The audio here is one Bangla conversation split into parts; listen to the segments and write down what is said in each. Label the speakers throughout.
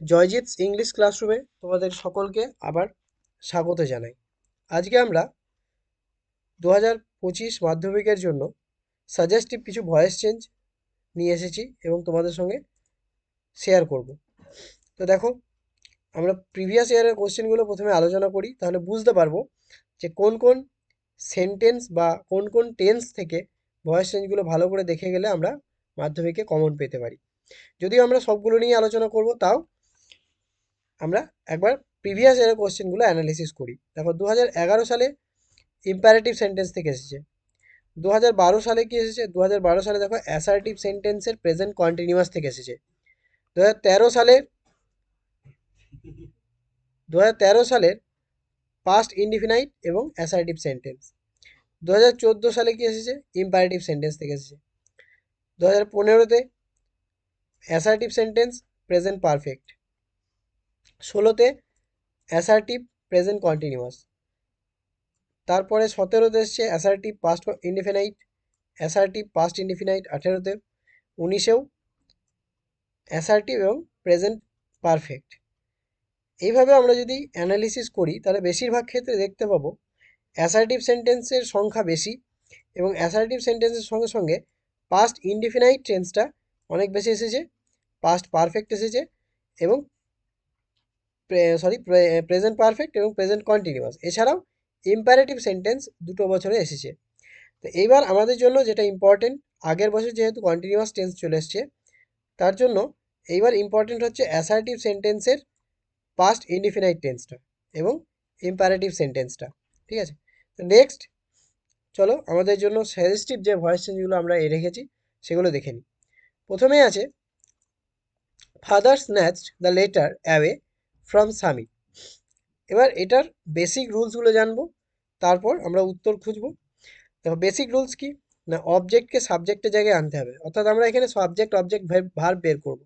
Speaker 1: জয়জিৎস ইংলিশ ক্লাসরুমে তোমাদের সকলকে আবার স্বাগত জানাই। আজকে আমরা 2025 মাধ্যমিকের জন্য সাজেস্টিভ কিছু ভয়েস চেঞ্জ নিয়ে এসেছি এবং তোমাদের সঙ্গে শেয়ার করব। তো দেখো, আমরা প্রিভিয়াস ইয়ারের কোশ্চেনগুলো প্রথমে আলোচনা করি, তাহলে বুঝতে পারবো যে কোন কোন সেন্টেন্স বা কোন কোন টেন্স থেকে ভয়েস চেঞ্জগুলো ভালো করে দেখে গেলে আমরা মাধ্যমিকে কমন পেতে পারি। যদিও আমরা সবগুলো নিয়ে আলোচনা করব, তাও আমরা একবার প্রিভিয়াস ইয়ারের কোশ্চেনগুলো অ্যানালিসিস করি। দেখো, 2011 সালে ইম্পারেটিভ সেন্টেন্স থেকে এসেছে। 2012 সালে কি এসেছে? 2012 সালে দেখো অ্যাসার্টিভ সেন্টেন্সের প্রেজেন্ট কন্টিনিউয়াস থেকে এসেছে। 2013 সালে 2013 সালের পাস্ট ইনডিফিনাইট এবং অ্যাসার্টিভ সেন্টেন্স। 2014 সালে কি এসেছে? ইম্পারেটিভ সেন্টেন্স থেকে এসেছে। 2015-তে অ্যাসার্টিভ সেন্টেন্স প্রেজেন্ট পারফেক্ট। 16-তে অ্যাসার্টিভ প্রেজেন্ট কন্টিনিউয়াস। তারপরে 17-তে এসছে assertive past indefinite, assertive past indefinite 18-তে, 19-এও অ্যাসার্টিভ এবং প্রেজেন্ট পারফেক্ট। এইভাবে আমরা যদি অ্যানালিসিস করি তাহলে বেশিরভাগ ক্ষেত্রে দেখতে পাবো অ্যাসার্টিভ সেন্টেন্সের সংখ্যা বেশি এবং অ্যাসার্টিভ সেন্টেন্সের সঙ্গে সঙ্গে পাস্ট ইনডিফিনাইট টেন্সটা অনেক বেশি এসেছে, পাস্ট পারফেক্ট এসেছে এবং প্রেজেন্ট পারফেক্ট এবং প্রেজেন্ট কন্টিনিউয়াস। এছাড়াও ইম্পারেটিভ সেন্টেন্স দুটো বছরে এসেছে। তো এইবার আমাদের জন্য যেটা ইম্পর্টেন্ট, আগের বছর যেহেতু কন্টিনিউয়াস টেন্স চলে এসছে, তার জন্য এইবার ইম্পর্টেন্ট হচ্ছে অ্যাসার্টিভ সেন্টেন্সের পাস্ট ইনডিফিনাইট টেন্সটা এবং ইম্পারেটিভ সেন্টেন্সটা। ঠিক আছে, তো নেক্সট চলো আমাদের জন্য সাজেস্টিভ যে ভয়েস চেঞ্জগুলো আমরা রেখেছি সেগুলো দেখে নিই। প্রথমেই আছে father snatched the letter away from স্বামী। এবার এটার বেসিক রুলসগুলো জানবো, তারপর আমরা উত্তর খুঁজবো। দেখো, বেসিক রুলস কি না, অবজেক্টকে সাবজেক্টের জায়গায় আনতে হবে, অর্থাৎ আমরা এখানে সাবজেক্ট অবজেক্ট ভার্ব বের করব।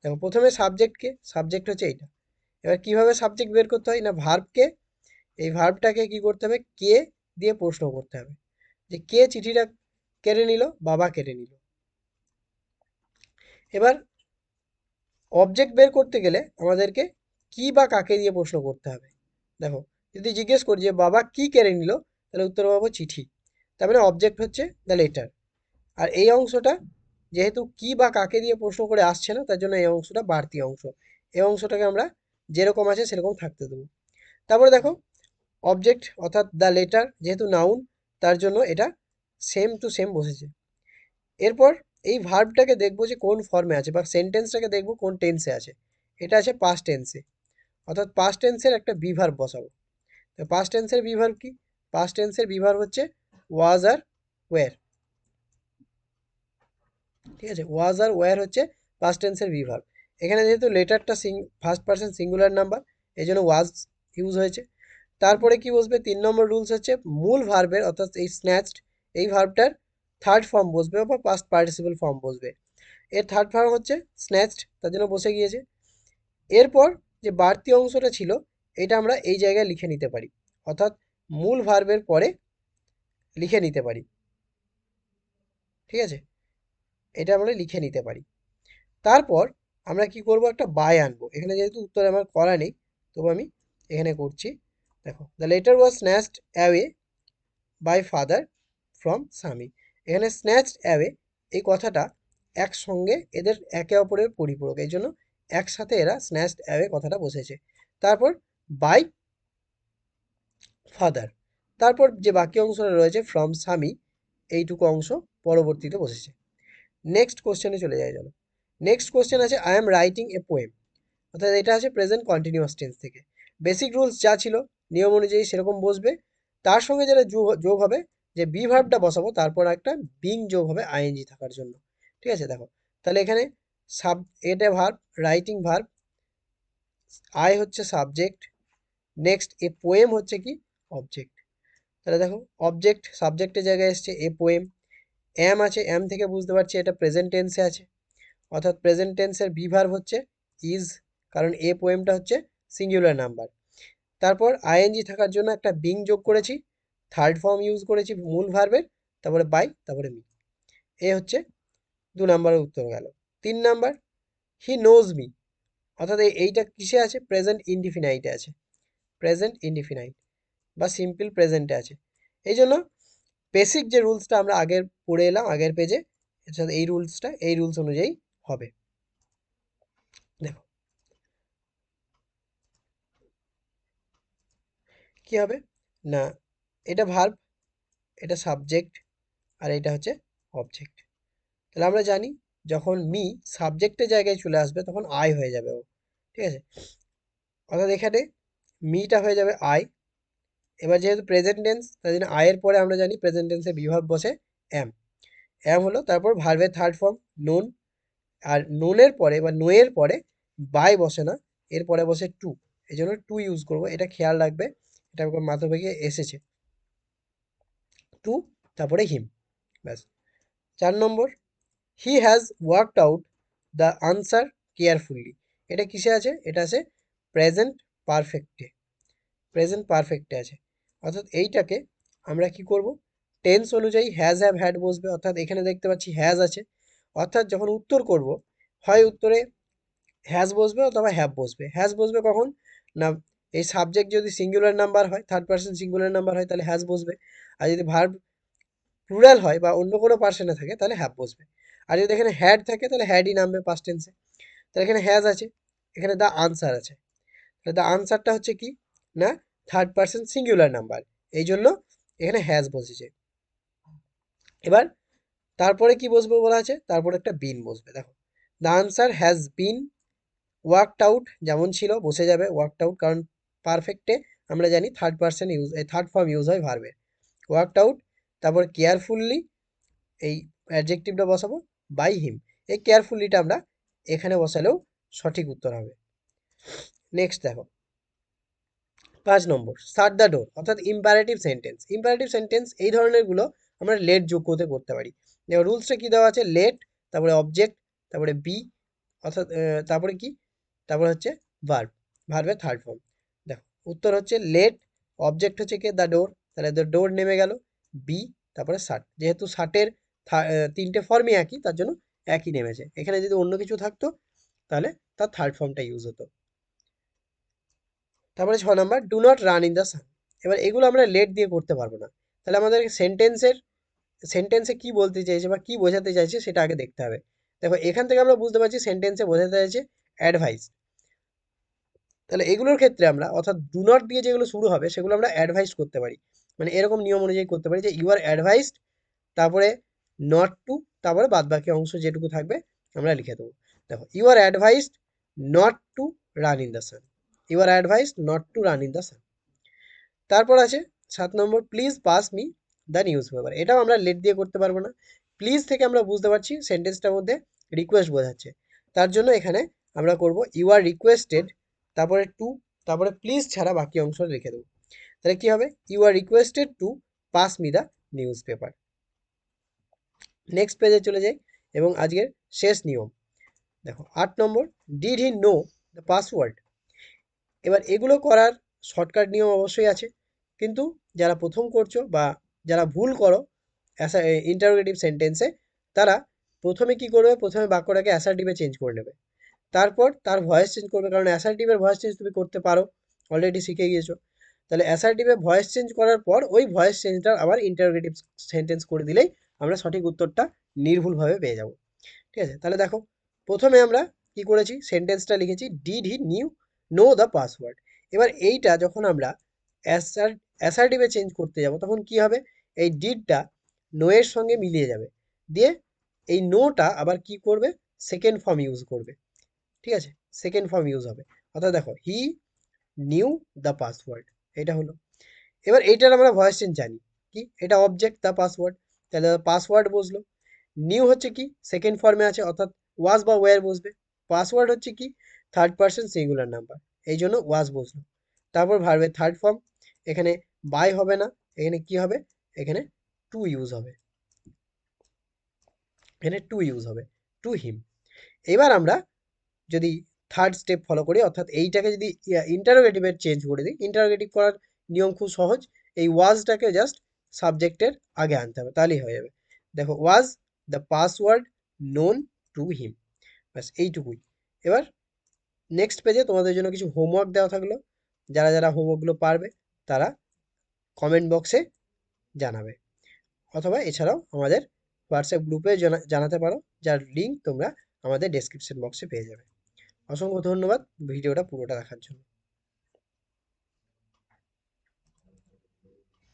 Speaker 1: দেখো, প্রথমে সাবজেক্টকে, সাবজেক্ট হচ্ছে এইটা। এবার কিভাবে সাবজেক্ট বের করতে হয় না, ভার্বকে, এই ভার্বটাকে কি করতে হবে, কে দিয়ে প্রশ্ন করতে হবে যে কে চিঠিটা কেড়ে নিল, বাবা কেড়ে নিল। এবার অবজেক্ট বের করতে গেলে আমাদেরকে কি বা কাকে দিয়ে প্রশ্ন করতে হবে। দেখো, যদি জিজ্ঞেস করি যে বাবা কি কেড়ে নিল, তাহলে উত্তর পাবো চিঠি। তার মানে অবজেক্ট হচ্ছে দ্য লেটার। আর এই অংশটা যেহেতু কি বা কাকে দিয়ে প্রশ্ন করে আসছে না, তার জন্য এই অংশটা বাড়তি অংশ। এই অংশটাকে আমরা যেরকম আছে সেরকম থাকতে দেবো। তারপরে দেখো, অবজেক্ট অর্থাৎ দ্য লেটার যেহেতু নাউন, তার জন্য এটা সেম টু সেম বসেছে। এরপর এই ভার্বটাকে দেখবো যে কোন ফর্মে আছে, বা সেন্টেন্সটাকে দেখবো কোন টেন্সে আছে। এটা আছে পাস্ট টেন্সে, অর্থাৎ পাস্ট টেন্সের একটা বি ভার্ব বসাবো। তো পাস্ট টেন্সের বি ভার্ব কি? পাস্ট টেন্সের বি ভার্ব হচ্ছে ওয়াজ আর ওয়্যার। ঠিক আছে, ওয়াজ আর ওয়্যার হচ্ছে পাস্ট টেন্সের বি ভার্ব। এখানে যেহেতু লেটারটা ফার্স্ট পার্সন সিঙ্গুলার নাম্বার, এই জন্য ওয়াজ ইউজ হয়েছে। তারপরে কি বসবে, 3 নম্বর রুলস হচ্ছে মূল ভার্বের অর্থাৎ এই স্ন্যাচড, এই ভার্বটার থার্ড ফর্ম বসবে বা পাস্ট পার্টিসিপল ফর্ম বসবে। এর থার্ড ফর্ম হচ্ছে স্ন্যাচড, তার জন্য বসে গিয়েছে। এরপর যে বাড়তি অংশটা ছিল, এটা আমরা এই জায়গায় লিখে নিতে পারি, অর্থাৎ মূল ভার্বের পরে লিখে নিতে পারি। ঠিক আছে, এটা আমরা লিখে নিতে পারি। তারপর আমরা কি করব, একটা বাই আনবো। এখানে যেহেতু উত্তর আমার করা নেই, তবু আমি এখানে করছি। দেখো, the letter was snatched away by father from স্বামী। এখানে স্ন্যাচড অ্যাওয়ে এই কথাটা একসঙ্গে এদের একে অপরের পরিপূরক, এই জন্য একসাথে এরা স্ন্যাচড অ্যাওয়ে কথাটা বসেছে। তারপর বাই ফাদার, তারপর যে বাকি অংশটা রয়েছে ফ্রম স্বামী, এইটুকু অংশ পরবর্তীতে বসেছে। নেক্সট কোশ্চেনে চলে যায়। চলো, নেক্সট কোশ্চেন আছে I am writing a poem, অর্থাৎ এটা আছে প্রেজেন্ট কন্টিনিউয়াস টেন্স থেকে। বেসিক রুলস যা ছিল নিয়ম অনুযায়ী সেরকম বসবে। তার সঙ্গে যেটা যোগ হবে, যে বি ভার্বটা বসাবো, তারপর একটা বিং যোগ হবে আইএনজি থাকার জন্য। ঠিক আছে, দেখো, তাহলে এখানে এটা ভার্ব, রাইটিং ভার্ব, আই হচ্ছে সাবজেক্ট, নেক্সট এ পোয়েম হচ্ছে কি অবজেক্ট। তাহলে দেখো, অবজেক্ট সাবজেক্টের জায়গায় এসছে এ পোয়েম। অ্যাম আছে, অ্যাম থেকে বুঝতে পারছি এটা প্রেজেন্ট টেন্সে আছে, অর্থাৎ প্রেজেন্ট টেন্সের বি ভার্ব হচ্ছে ইজ, কারণ এ পোয়েমটা হচ্ছে সিঙ্গুলার নাম্বার। তারপর আইএনজি থাকার জন্য একটা বিং যোগ করেছি, থার্ড ফর্ম ইউজ করেছি মূল ভার্বের, তারপরে বাই, তারপরে মি। এ হচ্ছে 2 নম্বরের উত্তর গেল। 3 নাম্বার, হি নোজ মি, অর্থাৎ এইটা কিসে আছে, প্রেজেন্ট ইনডিফিনাইটে আছে, প্রেজেন্ট ইনডিফিনাইট বা সিম্পল প্রেজেন্টে আছে। এই জন্য বেসিক যে রুলসটা আমরা আগের পড়ে এলাম আগের পেজে, এই রুলসটা এই রুলস অনুযায়ী হবে। দেখো কি হবে না, এটা ভার্ব, এটা সাবজেক্ট, আর এটা হচ্ছে অবজেক্ট। তাহলে আমরা জানি যখন মি সাবজেক্টের জায়গায় চলে আসবে তখন আই হয়ে যাবে ও, ঠিক আছে। অর্থাৎ এখানে মিটা হয়ে যাবে আই। এবার যেহেতু প্রেজেন্ট টেন্স তাই জন্য আয়ের পরে আমরা জানি প্রেজেন্ট টেন্সে বিভাব বসে এম, এম হলো, তারপর ভার্বের থার্ড ফর্ম নুন, আর নুনের পরে বা নোয়ের পরে বাই বসে না, এর পরে বসে টু, এই জন্য টু ইউজ করবো, এটা খেয়াল রাখবে, এটা মাথা ভেঙে এসেছে টু, তারপরে হিম, ব্যাস। 4 নম্বর, he has worked out the answer carefully, এটা কিসে আছে, এটা আছে প্রেজেন্ট পারফেক্টে, প্রেজেন্ট পারফেক্টে আছে। অর্থাৎ এইটাকে আমরা কি করব, টেন্স অনুযায়ী হ্যাজ হ্যাভ হ্যাড বসবে, অর্থাৎ এখানে দেখতে পাচ্ছি হ্যাজ আছে, অর্থাৎ যখন উত্তর করব হয় উত্তরে হ্যাজ বসবে অথবা হ্যাভ বসবে। হ্যাজ বসবে কখন না, এই সাবজেক্ট যদি সিঙ্গুলার নাম্বার হয়, থার্ড পার্সন সিঙ্গুলার নাম্বার হয় তাহলে হ্যাজ বসবে, আর যদি ভার্ব প্লুরাল হয় বা অন্য কোনো পার্সনে থাকে তাহলে হ্যাভ বসবে, আর যদি এখানে হ্যাড থাকে তাহলে হ্যাডই নামবে পাস্ট টেন্সে। তাহলে এখানে হ্যাজ আছে, এখানে দ্য আনসার আছে, তাহলে দ্য আনসারটা হচ্ছে কি না থার্ড পার্সন সিঙ্গুলার নাম্বার, এই জন্য এখানে হ্যাজ বসেছে। এবার তারপরে কি বসবে বলা আছে, তারপরে একটা বিন বসবে। দেখো the answer has been worked out, যেমন ছিল বসে যাবে ওয়ার্কড আউট, কারণ পারফেক্টে আমরা জানি থার্ড পার্সন ইউজ, এই থার্ড ফর্ম ইউজ হয় ভার্বে, ওয়ার্কড আউট, তারপর কেয়ারফুললি এই অ্যাডজেক্টিভটা বসাবো, বাই হিম, এই কেয়ারফুলিটা আমরা এখানে বসালেও সঠিক উত্তর হবে। নেক্সট দেখো 5 নম্বর, শাট দ্য ডোর, অর্থাৎ ইম্পারেটিভ সেন্টেন্স। ইম্পারেটিভ সেন্টেন্স এই ধরনেরগুলো আমরা লেট যোগ করতে পারি। দেখো রুলসটা কি দেওয়া আছে, লেট, তারপরে অবজেক্ট, তারপরে বি, অর্থাৎ তারপরে কি, তারপরে হচ্ছে ভার্ব, ভার্বের থার্ড ফর্ম। দেখো উত্তর হচ্ছে লেট, অবজেক্ট হচ্ছে কি দ্য ডোর, তাহলে দ্য ডোর নেমে গেল, বি, তারপরে শাট, যেহেতু শার্টের 3টে ফর্মই একই তার জন্য একই নেমেছে। এখানে যদি অন্য কিছু থাকতো তাহলে তার থার্ড ফর্মটা ইউজ হতো। তারপরে 6 নম্বর, do not run in the sun. এবার এগুলো আমরা লেট দিয়ে করতে পারবো না, তাহলে আমাদের সেন্টেন্সে কি বলতে চাইছে বা কি বোঝাতে চাইছে সেটা আগে দেখতে হবে। দেখো এখান থেকে আমরা বুঝতে পারছি সেন্টেন্সে বোঝাতে চাইছে অ্যাডভাইস, তাহলে এগুলোর ক্ষেত্রে আমরা অর্থাৎ ডু নট দিয়ে যেগুলো শুরু হবে সেগুলো আমরা অ্যাডভাইস করতে পারি, মানে এরকম নিয়ম অনুযায়ী করতে পারি যে ইউ আর অ্যাডভাইসড, তারপরে নট টু, তারপরে বাদ বাকি অংশ যেটুকু থাকবে আমরা লিখে দেবো। দেখো you are advised not to run in the sun, you are advised not to run in the sun. তারপর আছে 7 নম্বর, please pass me the newspaper, এটাও আমরা লেট দিয়ে করতে পারবো না। প্লিজ থেকে আমরা বুঝতে পারছি সেন্টেন্সটার মধ্যে রিকোয়েস্ট বোঝাচ্ছে, তার জন্য এখানে আমরা করব ইউ আর রিকোয়েস্টেড, তারপরে টু, তারপরে প্লিজ ছাড়া বাকি অংশ লিখে দেবো। তাহলে কি হবে, you are requested to pass me the newspaper. Next পেজে চলে যাই এবং আজকের শেষ নিয়ম। দেখো 8 নম্বর, did he know the password. এবার এগুলো করার শর্টকাট নিয়ম অবশ্যই আছে, কিন্তু যারা প্রথম করছো বা যারা ভুল করো ইন্টারোগেটিভ সেন্টেন্সে, তারা প্রথমে কি করবে, প্রথমে বাক্যটাকে অ্যাসার্টিভে চেঞ্জ করে নেবে, তারপর তার ভয়েস চেঞ্জ করবে, কারণ অ্যাসার্টিভের ভয়েস চেঞ্জ তুমি করতে পারো, অলরেডি শিখে গিয়েছো। তাহলে অ্যাসার্টিভে ভয়েস চেঞ্জ করার পর ওই ভয়েস চেঞ্জটা আবার ইন্টারোগেটিভ সেন্টেন্স করে দিলেই আমরা সঠিক উত্তরটা নির্ভুলভাবে পেয়ে যাব। ঠিক আছে, তাহলে দেখো প্রথমে আমরা কি করেছি, সেন্টেন্সটা লিখেছি did he know the password. এবার এইটা যখন আমরা অ্যাসার্টিভে চেঞ্জ করতে যাব তখন কি হবে, এই ডিডটা নো এর সঙ্গে মিলিয়ে যাবে, দিয়ে এই নোটা আবার কি করবে, সেকেন্ড ফর্ম ইউজ করবে। ঠিক আছে, সেকেন্ড ফর্ম ইউজ হবে, অর্থাৎ দেখো হি নিউ দ্য পাসওয়ার্ড, এটা হলো। এবার এইটার আমরা ভয়েস চেঞ্জ জানি, কি এটা অবজেক্ট দ্য পাসওয়ার্ড, তাহলে পাসওয়ার্ড বসলো। নিউ হচ্ছে কি সেকেন্ড ফর্মে আছে, অর্থাৎ ওয়াজ বা ওয়্যার বসবে। পাসওয়ার্ড হচ্ছে কি থার্ড পার্সন সিঙ্গুলার নাম্বার, এই জন্য ওয়াজ বসলো। তারপর ভার্বের থার্ড ফর্ম, এখানে বাই হবে না, এখানে কি হবে, এখানে টু ইউজ হবে, এখানে টু ইউজ হবে, টু হিম। এবার আমরা যদি থার্ড স্টেপ ফলো করি, অর্থাৎ এইটাকে যদি ইন্টারোগেটিভের চেঞ্জ করে দিই, ইন্টারোগেটিভ করার নিয়ম খুব সহজ, এই ওয়াজটাকে জাস্ট সাবজেক্টের আগে আনতে হবে, তাহলেই হয়ে যাবে। দেখো was the password known to him, ব্যাস এইটুকুই। এবার নেক্সট পেজে তোমাদের জন্য কিছু হোমওয়ার্ক দেওয়া থাকলো, যারা যারা হোমওয়ার্কগুলো পারবে তারা কমেন্ট বক্সে জানাবে, অথবা এছাড়াও আমাদের হোয়াটসঅ্যাপ গ্রুপে জানাতে পারো, যার লিঙ্ক তোমরা আমাদের ডেসক্রিপশন বক্সে পেয়ে যাবে। অসংখ্য ধন্যবাদ ভিডিওটা পুরোটা দেখার জন্য।